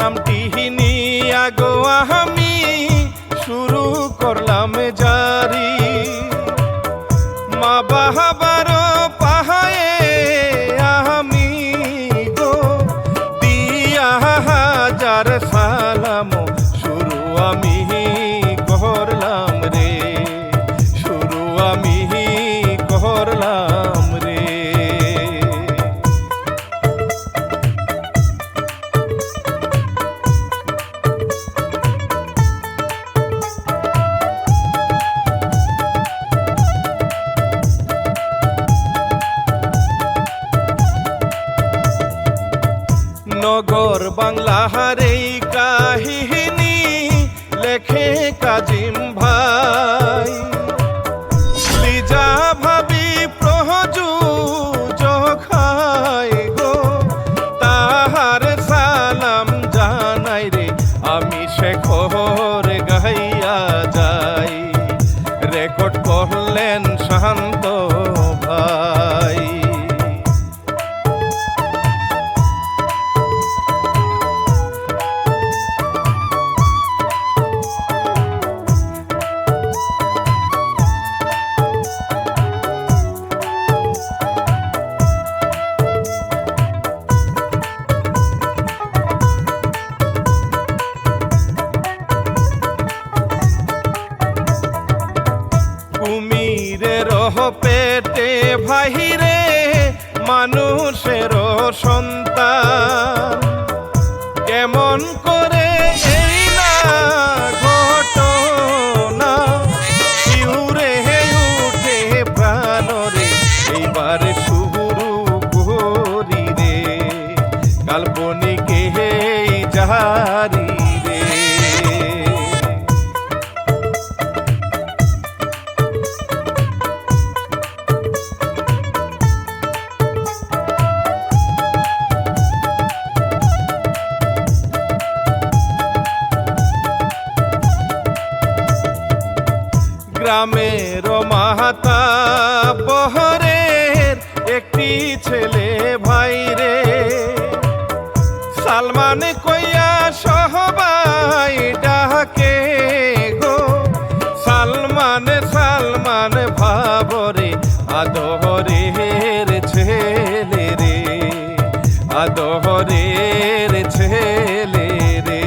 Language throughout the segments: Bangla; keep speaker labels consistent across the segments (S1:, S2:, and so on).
S1: নামটি নিয়া গো আমি শুরু করলাম জারি। মা বাবার পাহায়ে আমি গো দিয়া হাজার সালাম শুরু আমি করলাম রে, শুরু আমি করলাম রে। নগর বাংলার এই কাহিনী লেখে কাজিম ভাই, লিজা ভাবি প্রযোজক গো তাহার সালাম জানাই রে। আমি শেখর গাইয়া যাই, রেকর্ড করলেন শান্ত ভাই। কুমিরের পেটে ভাইরে মানুষের সন্তান, কেমন করে এই না ঘটনা শিউরে উঠে প্রাণরে। এইবার শুরু করি রে কাল্পনিক জারি রে। গ্রামের মাতা বহরের একটি ছেলে ভাইরে, সালমান কইয়া সবাই ডাকে গো সালমান সালমান ভাবরে। আদরের ছেলে রে, আদরের ছেলে রে।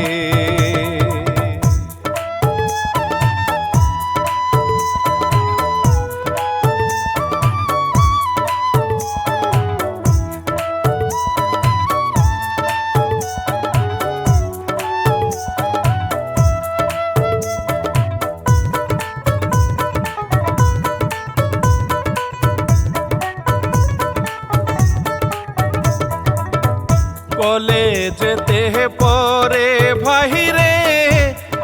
S1: কলেজেতে পরে ভাইরে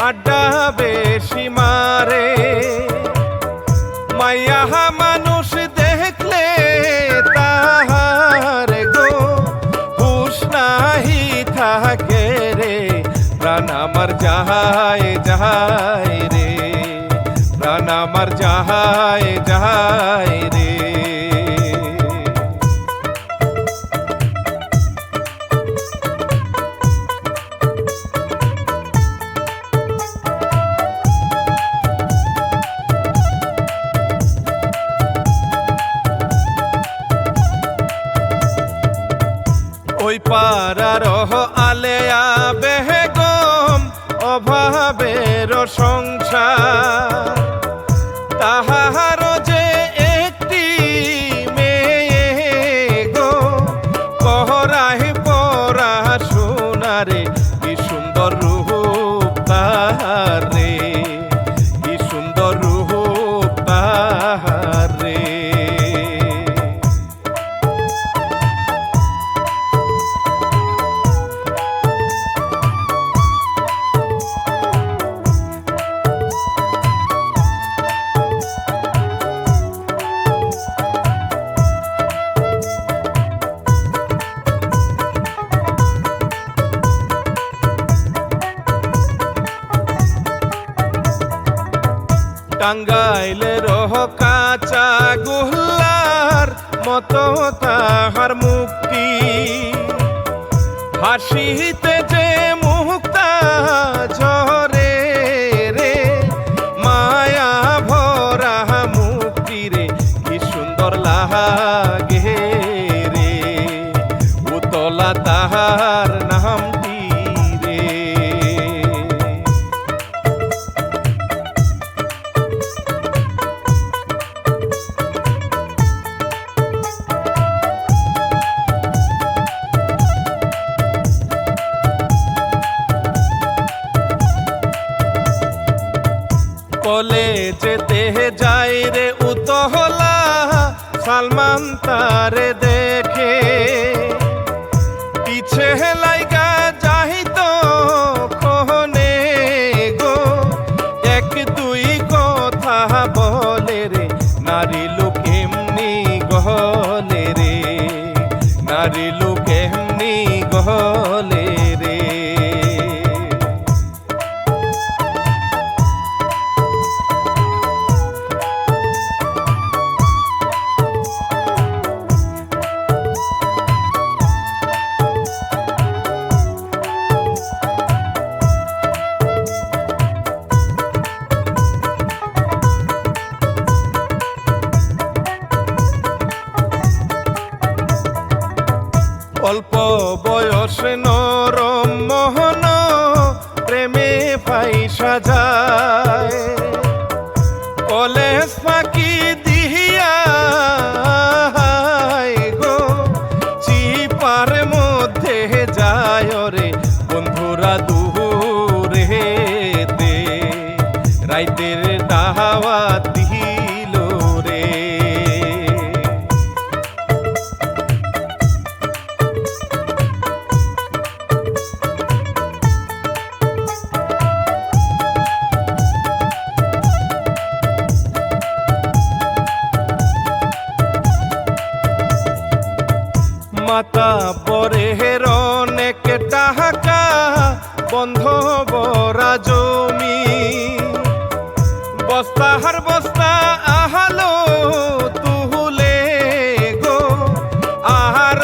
S1: আড্ডা বেশি মারে, মাইয়া মানুষ দেখলে তাহার গো হুশ নাহি থাকে রে। প্রাণ আমার যাহায় যাহায় রে, প্রাণ আমার যাহায় যাহায় রে। ওই পাড়ার আলেয়া বেগম অভাবের সংসার, তাহার যে একটি মেয়ে গো পড়ায় পড়াশোনারে। কি সুন্দর রূপ তাহার রে, কি সুন্দর রূপ তাহার রে। টাঙ্গাইলের কাঁচা গোল্লার মতো তাহার মুক্তি, হাসিতে যে মুহ চলে যেতে যাই রে উতহলা সালমান তারে দেখে পিছে লাইগা যাইত খনে গো এক দুই কথা বলে রে নারী লোক এমনি গহলে রে নারী লোক এমনি গহলে রে অল্প বয়সে নরম মোহন প্রেমে ফাইসা যায় কলেজ ফাঁকি দিহিয়া গো চিপার মধ্যে যায় রে বন্ধুরা দূরে দে রাইতের দাওয়াত দিল রে মাতা বরের অনেক টাকা বন্ধ বরা জমি বস্তাহার বস্তা আহালো তুলে গো আহার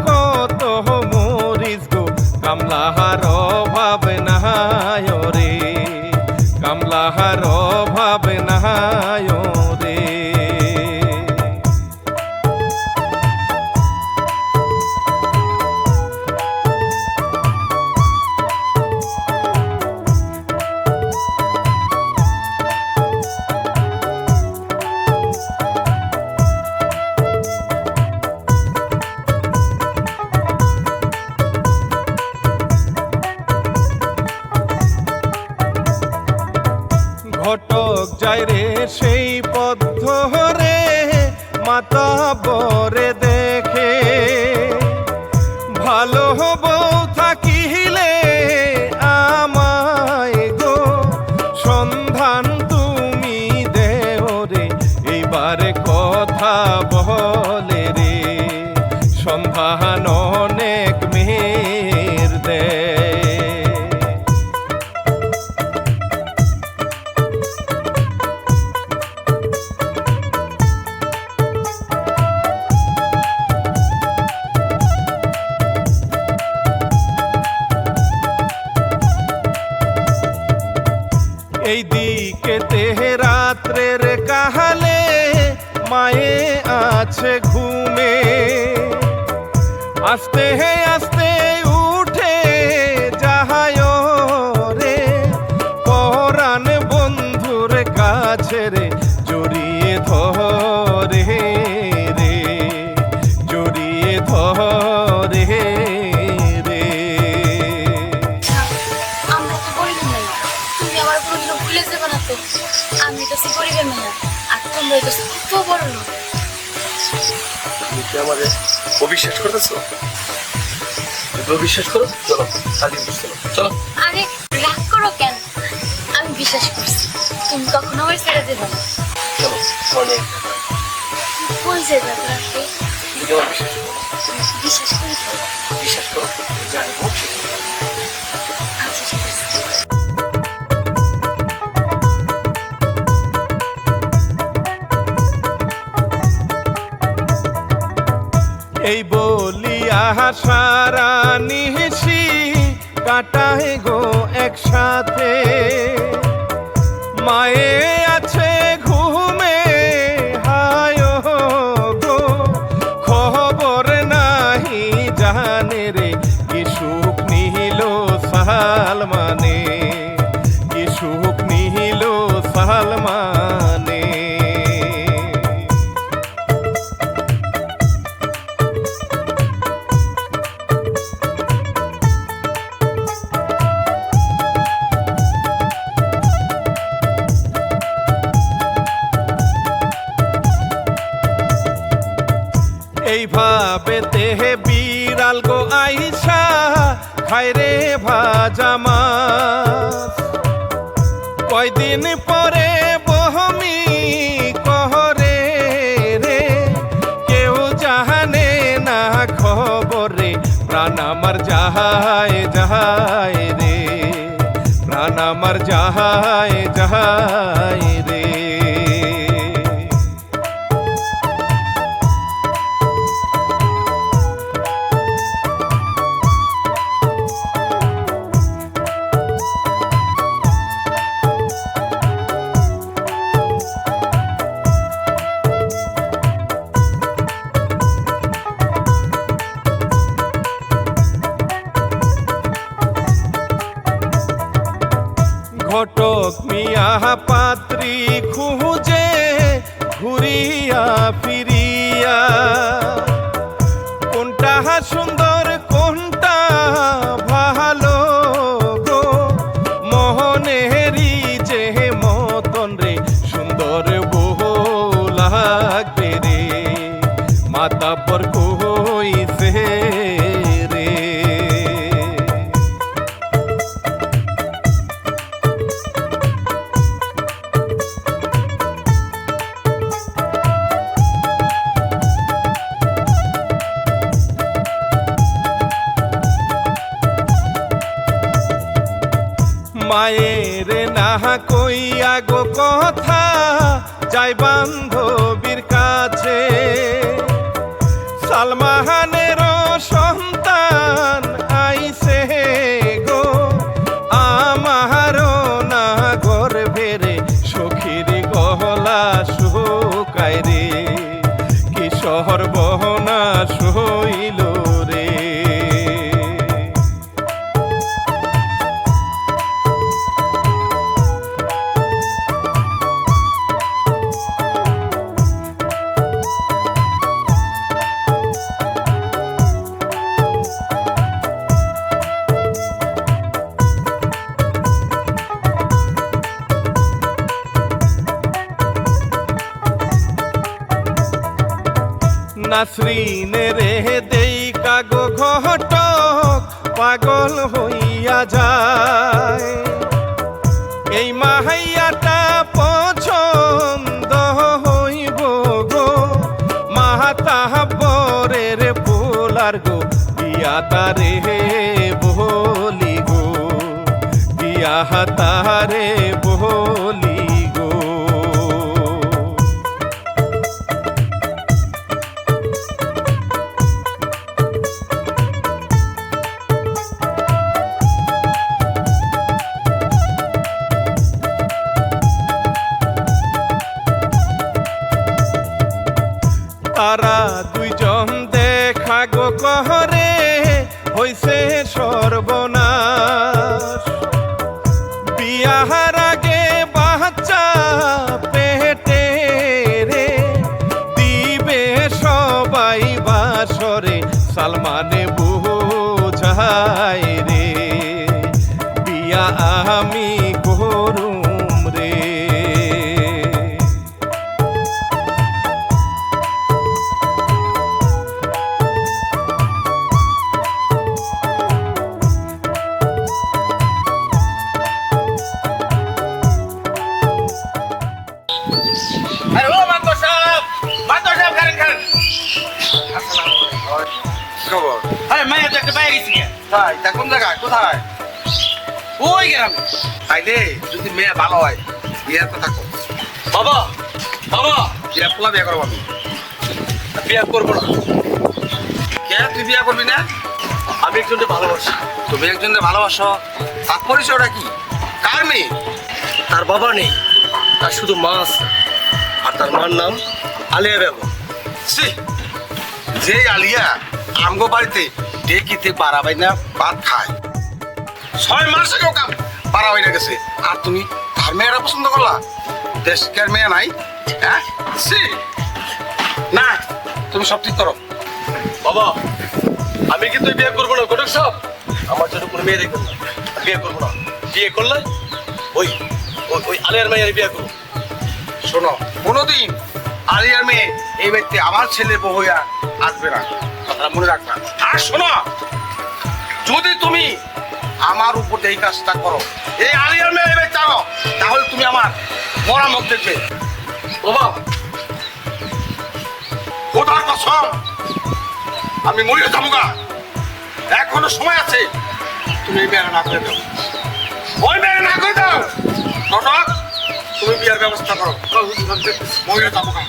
S1: কত মরিস গো কামলাহার অভাব নাহায় রে কামলাহার অভাব নাহায় রে ঘটক যায় রে সেই পথ ধরে মাতা বরে দেখে ভালো বউ থাকিলে আমায় গো সন্ধান তুমি দেও রে এইবারে কথা বলে রে সন্ধান অনেক মেয়ের দেয় এই দিকে তেহে রাত্রের কাহালে মায়ে আছে ঘুমে আস্তে আস্তে উঠে যাহায় রে পরাণ বন্ধুর কাছে রে জড়িয়ে ধরে রে জড়িয়ে ধরে রে
S2: আমি তো গরিবের মেয়ে আর তোমরা তো কত বড় লোক।
S3: তুমি কি আমাদের অবিশ্বাস করতেছো? যদি অবিশ্বাস করো চলো কালি চলো চলো।
S2: আরে রাগ করো কেন? আমি বিশ্বাস করছি তুমি কখনো আমার ছেড়ে দেবে না।
S3: চলো অনেক
S2: কোন জায়গা রাখতে
S3: তুমি আমার বিশ্বাস করো
S2: বিশ্বাস করি তো?
S3: বিশ্বাস করো জানবো
S2: আচ্ছা ঠিক আছে।
S1: এই বলিয়া সারা নিশি কাটায় গো একসাথে মায়ে আছে ঘুমে হায় গো খবর নাহি জানে রে কি সুখ নিহিল সালমানে কি সুখ নিহিল সালমানে বেতে বিড়াল গো আইসা খায় রে ভাজা মাছ কয়দিন পরে বহমি কহরে রে কেউ জানে না খবরে প্রাণ আমার যাহায় যাহায় রে প্রাণ আমার যাহায় যাহায় রে ঘটক মিয়া পাত্রী খুঁজে ঘুরিয়া ফিরিয়া কোনটা সুন্দর কোনটা ভালো গো মোহনেরই যে মতন রে সুন্দর বহু লাগবে রে মাতা পর কইছে রে মায়ের না কইয়া গো কথা যাই বান্ধবীর কাছে সালমানের সন্তান আইছে গো আমারও না গর্ভের সখীর গহলা শুকায় রে কি শহর বহনা সইল রে নাসরিন রে দেই কাগো ঘটক পাগল হইয়া যায় এই মাহাইয়াটা পছন্দ হইব গো মাহাতাবরের পোলার গো বিয়া তারে বলি গো বিয়া তারে বলি গো তারা দুইজন দেখা গো কহরে হইছে সর্বনাশ বিয়াহার আগে বাচ্চা পেটে রে দিবে সবাই বাসরে সালমানে বুঝায় রে বিয়া আমি করুম রে
S3: কোন জায়গায় কোথায় ওই গ্রামে তাইলে যদি মেয়ে ভালো হয় বিয়ের কথা কো বাবা বাবা বিয়ে পোলা বিয়ে করবো আমি বিয়ে করবো না কে তুই বিয়ে করবি না আমি একজনকে ভালোবাসি তুমি একজনকে ভালোবাসো তার পরিচয়টা কি কার মেয়ে তার বাবা নেই তার শুধু মা আছে আর তার মার নাম আলিয়া বেগম যে আলিয়া আমগো বাড়িতে ডেকিতে বাড়াবাই না ভাত খায় 6 মাস আগেও কাম বাড়াবাই না গেছে আর তুমি তার মেয়েরা পছন্দ করলা দেশকের মেয়ে নাই হ্যাঁ না তুমি সব ঠিক করো বাবা আমি কিন্তু বিয়ে করবো না ঘটক সব আমার জন্য কোনো মেয়ে দেখবেন না বিয়ে করবো না বিয়ে করলে ওই ওই আলিয়ার মেয়ে বিয়ে করবো শোনো কোনোদিন আলিয়ার মেয়ে এই ব্যক্তি আমার ছেলে বউ হইয়া আসবে না কথাটা মনে রাখবা। আর শোনো, যদি তুমি আমার উপর এই কাজটা করো, এই আলিয়ার মেয়ে চাও, তাহলে তুমি আমার মরা মুখ দেখবে। বাবা খোদার কসম, আমি মরিয়ে যাবো গা। এখনো সময় আছে, তুমি এই বিয়েটা না করে দাও। ওই বিয়ে না করে দাও ঘটক, তুমি বিয়ের ব্যবস্থা করো। মরিয়ে যাবো গা,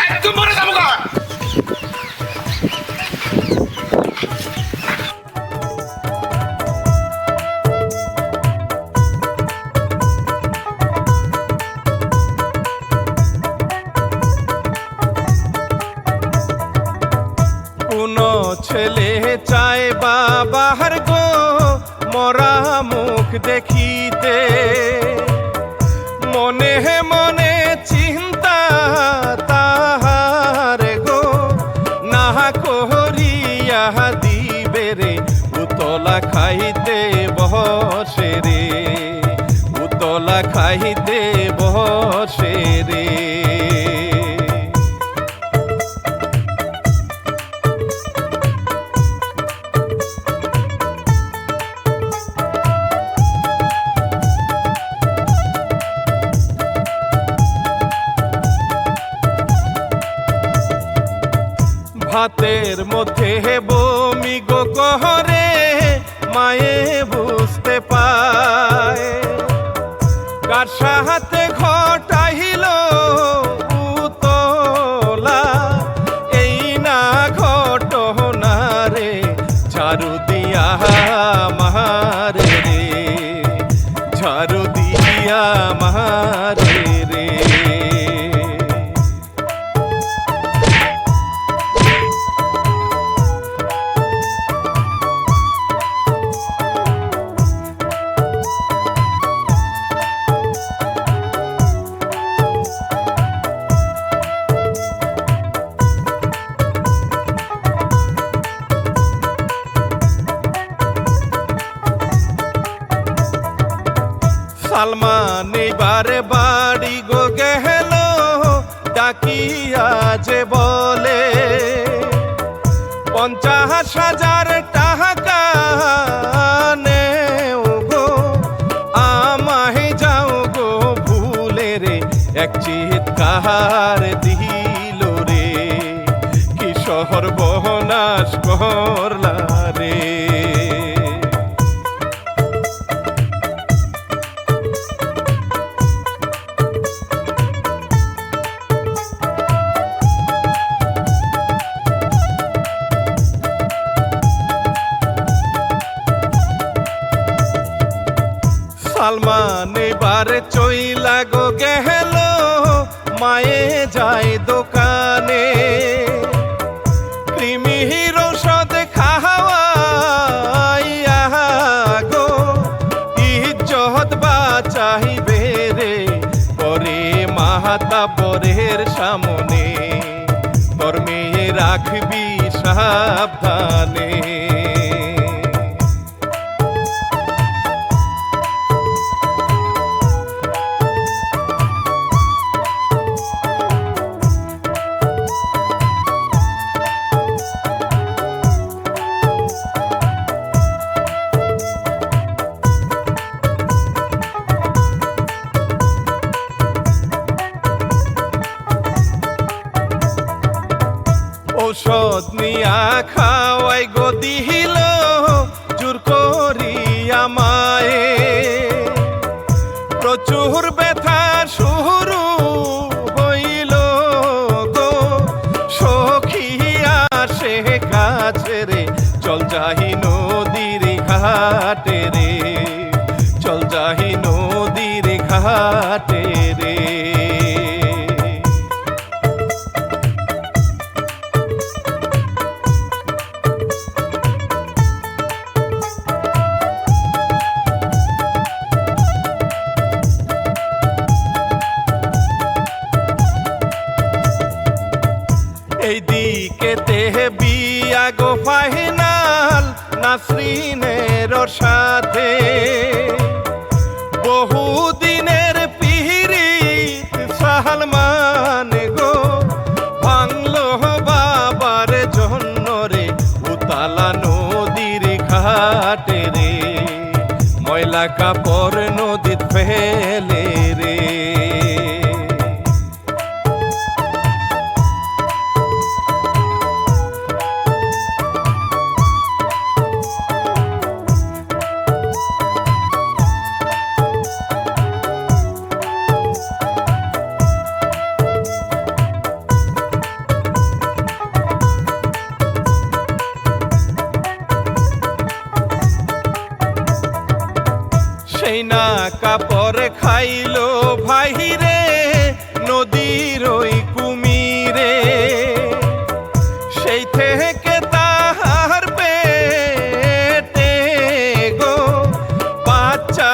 S3: একদম মরে যাবো গা।
S1: ছেলে চায় বাবার গো মরা মুখ দেখিতে, মনে মনে চিন্তা তাহার গো না করিয়া দিবে রে উতলা খাইতে বসে রে, উতলা খাইতে বসে রে। ভাতের মধ্যে বমি গো কহরে মায়ে বুঝতে পায়, কার সাথে ঘটাইল উতলা এই না ঘটনা রে, ঝাড়ু দিয়া মারে রে, ঝাড়ু দিয়া মারে রে। সালমান এবারে বাড়ি গো গেল ডাকিয়া যে বলে 50,000 টাকা নেও গো আমায় যাও গো ভুলে রে, এক চিৎকার দিল রে কি শহর বহনাশ করলা রে। সালমান এবারে চইলা গো গেল মায়ে যায় দোকানে, কৃমির ঔষধ খাওয়াইয়া গো ইজ্জত বাঁচাইবে রে, পরে মাতা পরের সামনে তোর মেয়ে রাখবি সাবধানে। ঔষধ নিয়া খাওয়াই গো দিল জোর করিয়া মায়ে, প্রচুর ব্যথা শুরু হইল গো সখিয়া সে কাছে রে, চল যাহি নদীর ঘাটে রে, চল যাহি নদীর ঘাটে রে। এইদিকে তেহে বিয়া গো ফাইনাল নাসরিনের সাথে, বহুদিনের পিহিরিত সালমান গো ভাঙলো বাবার জন্য রে, কাপড় নদীত ফেলে রে। সেই না কাপড় খাইলো ভাই রে নদীর ওই কুমিরে, সেই থেকে তাহার পেটে গো বাচ্চা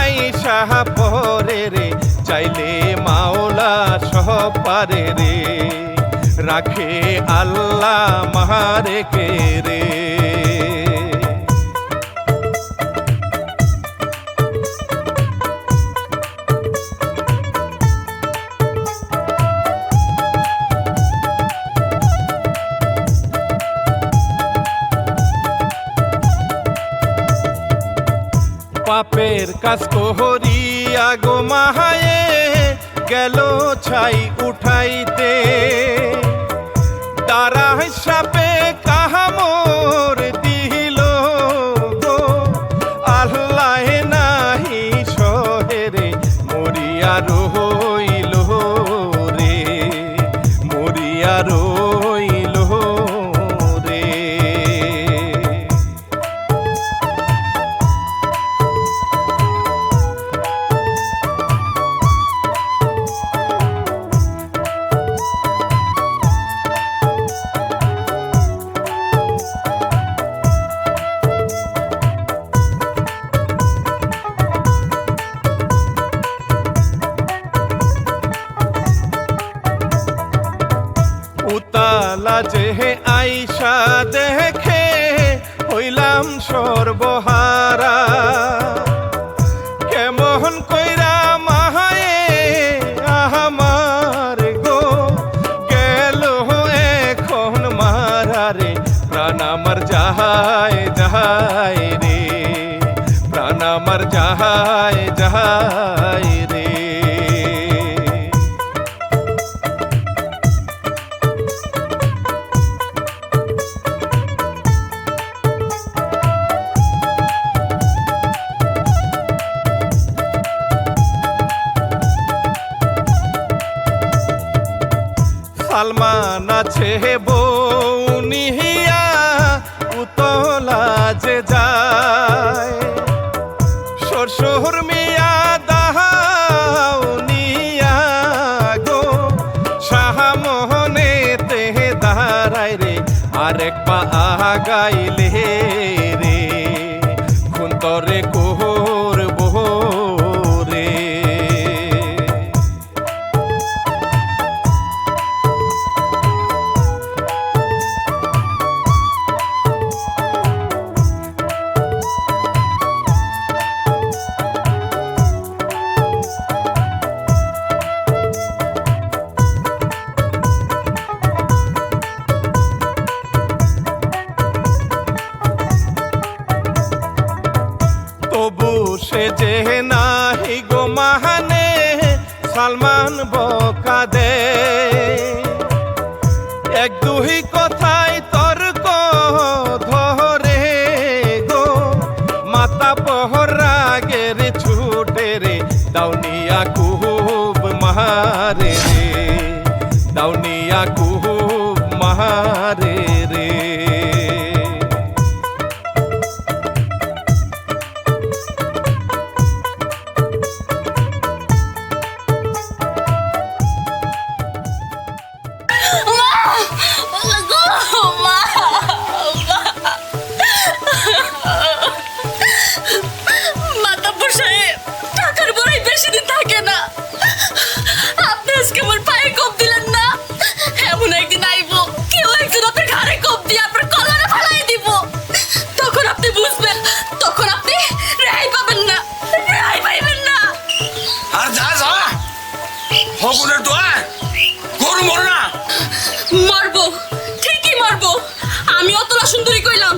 S1: আইসা পরে রে, চাইলে মাওলা সব পারে রে, রাখে আল্লাহ মারে কে রে। পাপের কাজ করিয়া গো মাহায়ে গেল ছাই উঠাইতে, তারা সাপে কাহামর দিল গো আল্লাহ নাহি সহেরে, মরিয়া রইল রে, মরিয়া রইল রে। উতালা যে আইসা দেখে হইলাম সর্বহারা, কেমন কইরা মাহায়ে আমার গো গেল এখন মারারে, প্রাণ আমার যাহায় যাহায় রে, প্রাণ আমার যাহায় যাহায় রে। সালমান আছে বউ নিহিয়া উতলা যে যায়, শ্বশুর মিয়া দাহাও নিয়া গো সাহামহনে তে দাঁড়ায় রে, আরেক পা আগাইলে রে খুন্তরে করব রে। তবু সে যে নাহি গো মাহানে সালমান বকা দে, এক দুই কথায় তর্ক ধরে গো মাতা পহর রাগের ছুটে রে, দাউনিয়া খুব মারে রে, দাউনিয়া খুব মারে রে।
S3: ফগুনের দোয়া গরু মরে না,
S2: মারবো, ঠিকই মারবো। আমি অতলা সুন্দরী কইলাম,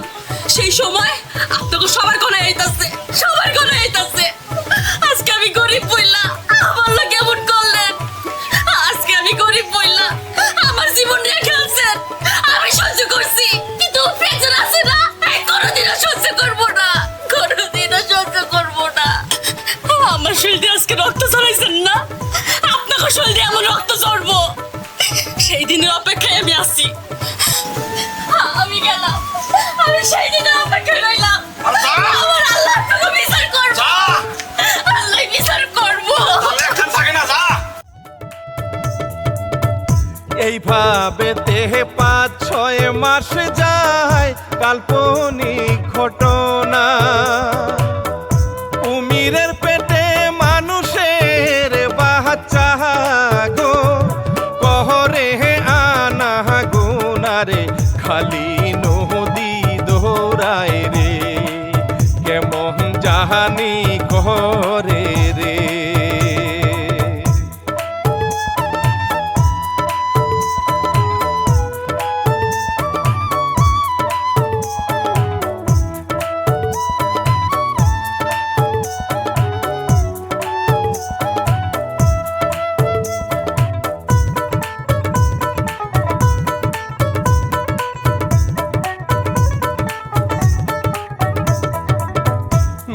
S2: সেই সময় আপনাকে সবার কোনায় আইতাছে, সবার কোনায় আইতাছে।
S4: আজকে রক্ত ঝরাইছেন না, আপনাকে শরীরে এমন রক্ত ঝরবো সেই দিনের অপেক্ষায় আমি আছি। আমি গেলাম, আমি সেই দিনের অপেক্ষায় রইলাম। আমার আল্লাহ তোকে বিচার করবো, আল্লাহ বিচার করবো।
S1: এইভাবে দেহে 5-6 মাস যায়, কাল্পনিক ঘটনা। কুমিরের পেটে মানুষের বাচ্চা গো, কহরে আনা গুনারে খালি নদী দোহরায় রে, কেমন জাহানি করে রে।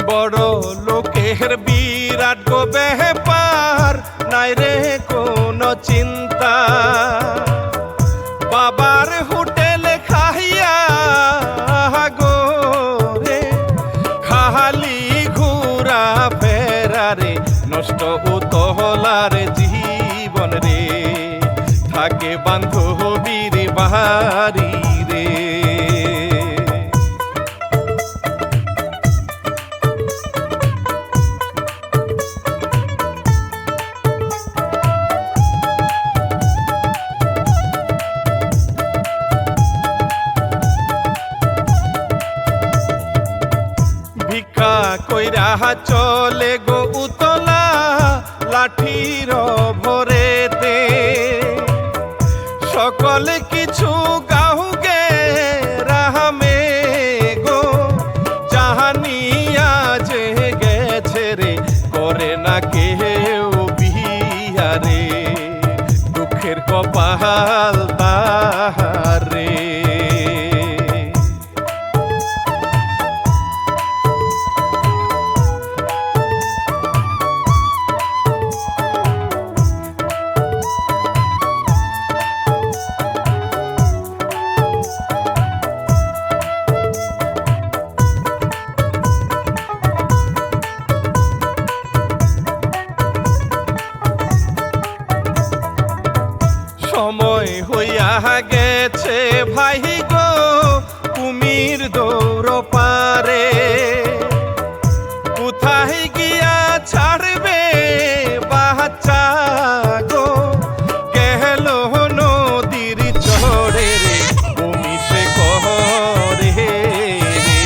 S1: বড় লোকের বিরাট গো ব্যাপার, নাই রে কোনো চিন্তা। বাবার হোটেলে খাইয়া গো রে, খালি ঘুরা ফেরারে, নষ্ট উতলার জীবন রে, থাকে বান্ধবীর বাহারি রে। ভিক্ষা কইরা চলে গো উতলা লাঠির ভরেতে, সকল কিছু গাহুগে রাহামে গো, জাহানিয়া যে গেছে রে, করে না কেউ বিহারে, দুঃখের কপাল তাহারে। সময় হইয়া গেছে ভাই গো, কুমির দৌড় পারে, কোথায় গিয়া ছাড়বে বাচ্চা গো, গেল নদীর চড়ে রে, কুমি সে কহরে রে,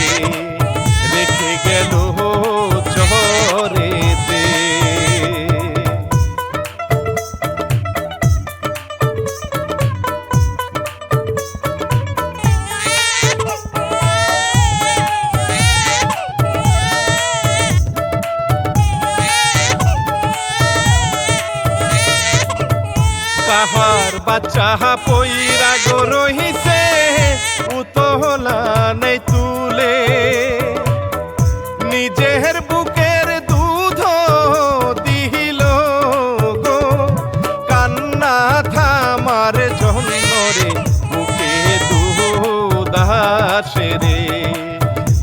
S1: রেখে গেল চরেতে। কাহার বাচ্চা পইরা গো রহিছে, উতলা নেই তুলে, নিজের বুকের দুধ দিল গো, কান্না থামার জন্য রে, বুকে দুধ আসে রে,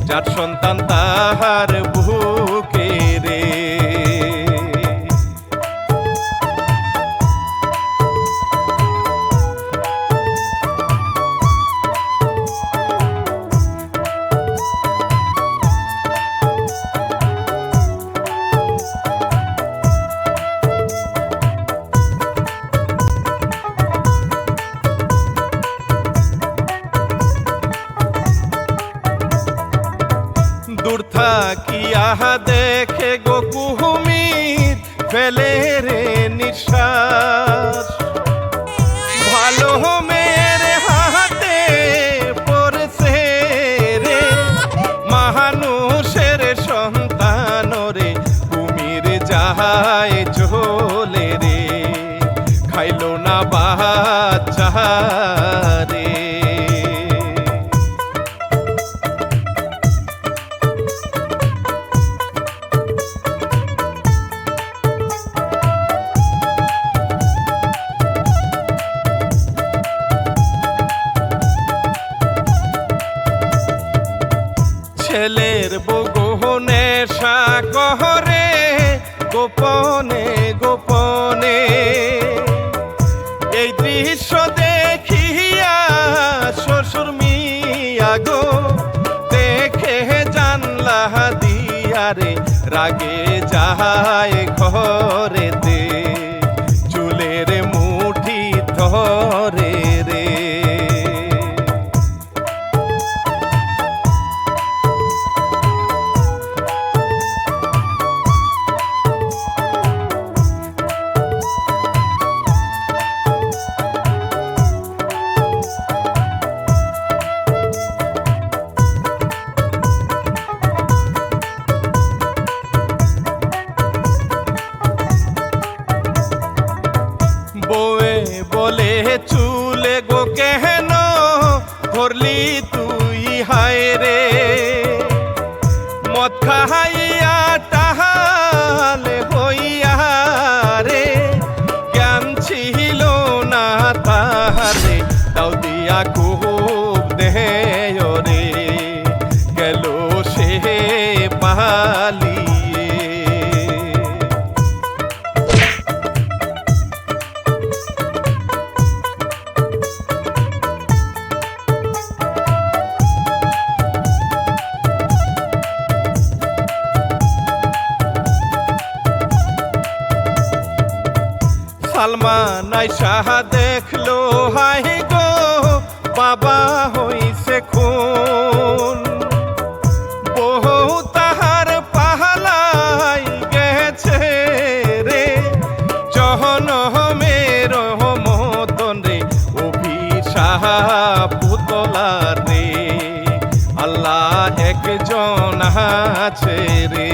S1: যার সন্তান তাহার বুকে রে। দূর থাকিয়া দেখে গো কুমির, ফেলে রে নিঃশ্বাস, ভালো মেয়ের হাতে পড়ছে রে, মানুষের সন্তান রে, কুমির যাহায় চলে রে, খাইল না বাচ্চা রে। গোপনে এই দৃশ্য দেখিয়া শ্বশুর মিয়া গো দেখে জানলা দিয়ারে রাগে যাহায় ঘরেতে চুলের মুঠি ধরে রে বউয়ে বলে চুলে গো কেন ধরলি তুই হায় রে মদ খাইয়া টাহালে হইয়া রে জ্ঞান ছিল না তাহারে তাও দিয়া খুব দেহ রে গেল সে পালিয়ে সালমান আইসা দেখলো হাই গো বাবা হইছে খুন বহু তাহার পাহালাই গেছে রে জহনমের মতন রে অভিশাপ পুতলার রে আল্লাহ একজন আছে রে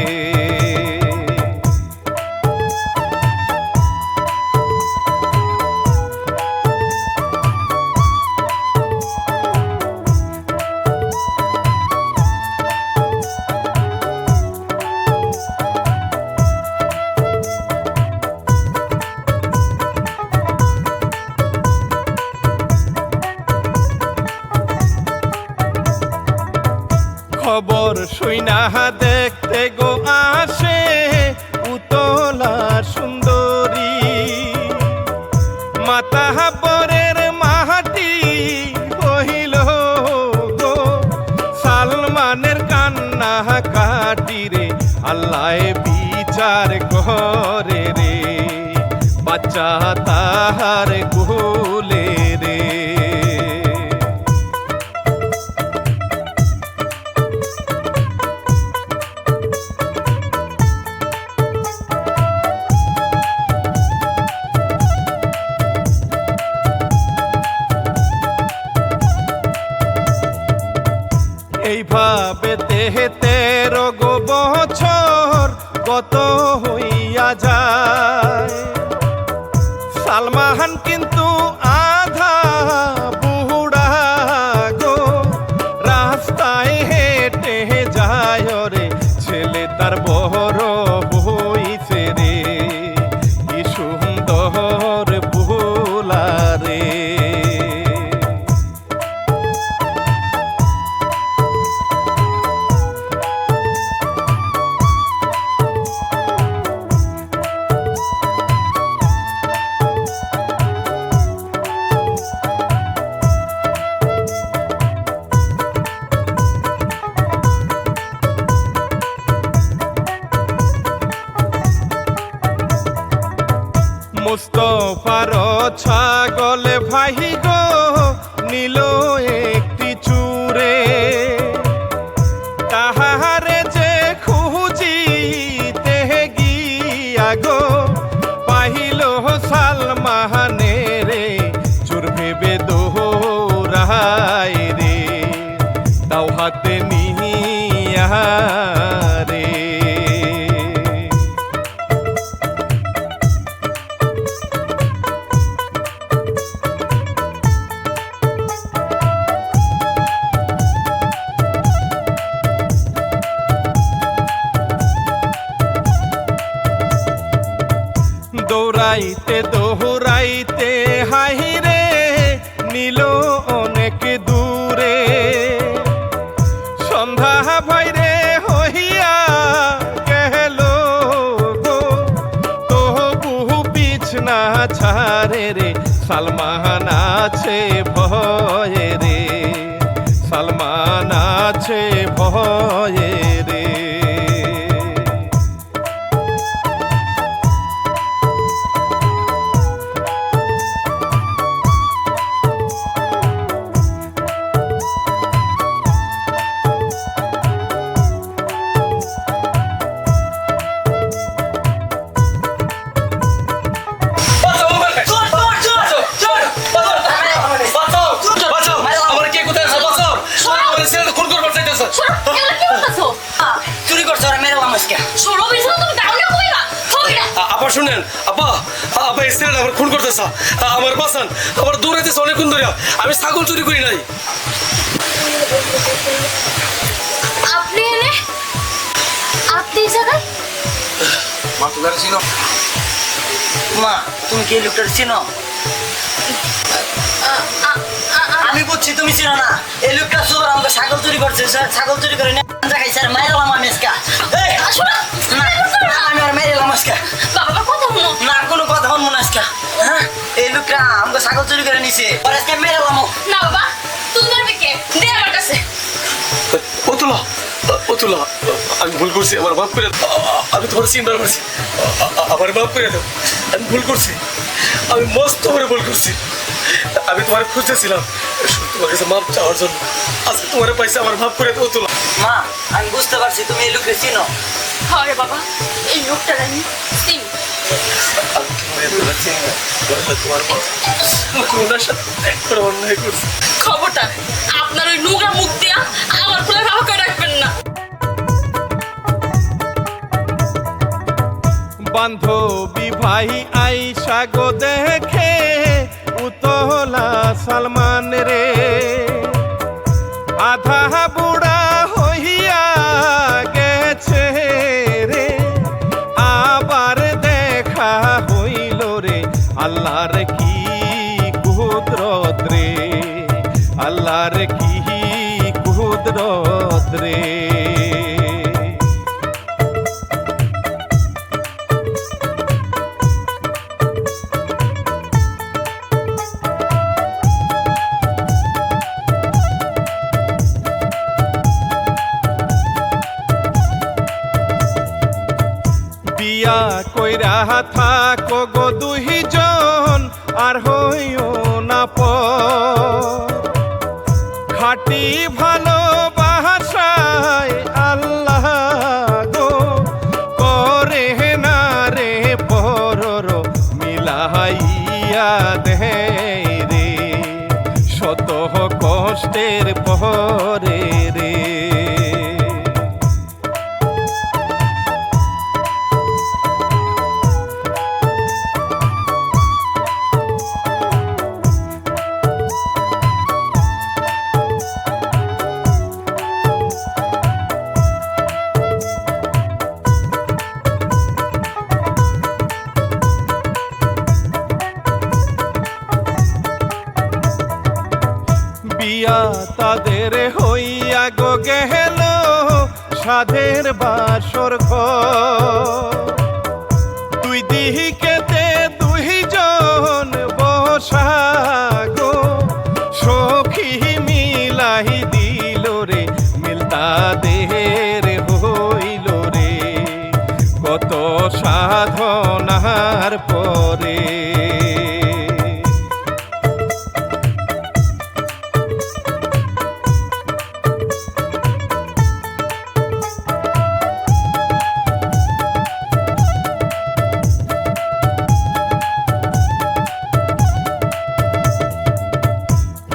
S1: খবর শুইনা দেখতে গো আসে উতলা সুন্দরী মাতা পরের মাটি হইল গো সালমানের কান্না কাটি রে আল্লাহ বিচার করে রে বাচ্চা তাহার কোলে রে এইভাবে দেহে 13 গো বছর কত হইয়া যায় সালমান কিন্তু আধা বুড়া গো রাস্তায় হেঁটে যায় রে ছেলে তার বড় হইছে রে কি সুন্দর ভোলা রে মুস্তফার ছাগল ভাই গো নিল একটি চুরে তাহারে যে খুঁজিতে গিয়া গো পাহিল সালমানে রে চোর ভেবে দৌড়ায় রে তাও হাতে নিয়া রে দৌড়াইতে দৌড়াইতে হাইরে নিল অনেক দূরে সন্ধ্যা ভাইরে হইয়া গেল গো তবু না ছাড়ে রে, সালমান আছে ভয়ে রে, সালমান আছে ভয়ে রে।
S4: চুরি করছো আর মেরে লামাসকে সরো বিছানা তুমি দাও না কইরা কইরা
S3: আপা শুনেন, আপা আপা এই ছেলেটা আমার খুন করতেছে, আমার বাসান আমার দৌড়াইতেছে অনেকক্ষণ ধরে। আমি ছাগল চুরি করি নাই।
S2: আপনি এনে আপনি এই জায়গায়
S3: মা তো ছিল।
S5: মা তুমি কি এই লোকটা চিনো? আমি বুঝছি তুমি চিনো না। এই লোকটা চোর, আমাকে ছাগল চুরি করছে, ছাগল চুরি করে খাইছে আর মায়ের লাম আমি আজকে। আমি আর মেরে এলাম আজকে।
S2: বাবা কথা শুনো
S5: না কোনো কথা শুনবো না আজকে। হ্যাঁ এই লোকটা আমাকে ছাগল চুরি করে নিছে, আর আজকে মেরে এলাম।
S2: না বাবা তুমি মারবে কে দে আমার কাছে
S3: অতুলা, অতুলা আমি ভুল করছি, আমার মাফ করে দাও। আমি তোমার চিন্তা করছি, আমার মাফ করে দাও। আমি ভুল করছি, আমি মস্ত করে ভুল করছি। আমি তোমার খুঁজতেছিলাম তোমার কাছে মাপ চাওয়ার জন্য। আজকে তোমার পয়সা আমার মাফ করে দাও অতুলা।
S5: মা আমি বুঝতে পারছি তুমি এই লোকটা চিনো।
S2: আরে বাবা এই লোকটা আমি চিনি
S4: খবরটা আপনার ওই নোংরা মুখ দিয়া আমার ফুলে ভাবা করে রাখবেন না।
S1: বান্ধবী ভাই আইসা গো দেখে উতলা সালমান রে, আধা বুড়া হইয়া গেছে রে, আবার দেখা হইল রে, আল্লাহর কি কুদরত রে, আল্লাহর কি কুদরত রে। বিয়া কইরা থাকো গো দুইজন আর হইও না পর, খাটি ভালোবাসায় আল্লাহ গো করে না রে পরর মিলাইয়া দে রে, শত কষ্টের পরে রে। বিয়া তাদের হইয়া গো গেল সাধের বাসর ঘর, দুই দিকেতে দুইজন বসা গো, সখী মিলাই দিল রে, মিলতা দেহের হইল রে, কত সাধনার পরে।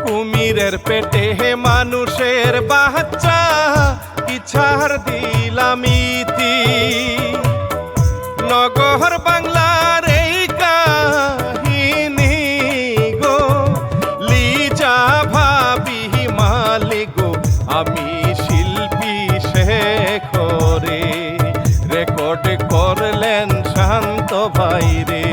S1: কুমিরের পেটে মানুষের বাচ্চা কি ছাড় দিলাম ইতি, নগর বাংলার এই কাহিনী গো, লিজা ভাবি মালি গো, আমি শিল্পী শেখরে, রেকর্ড করলেন শান্ত ভাই রে।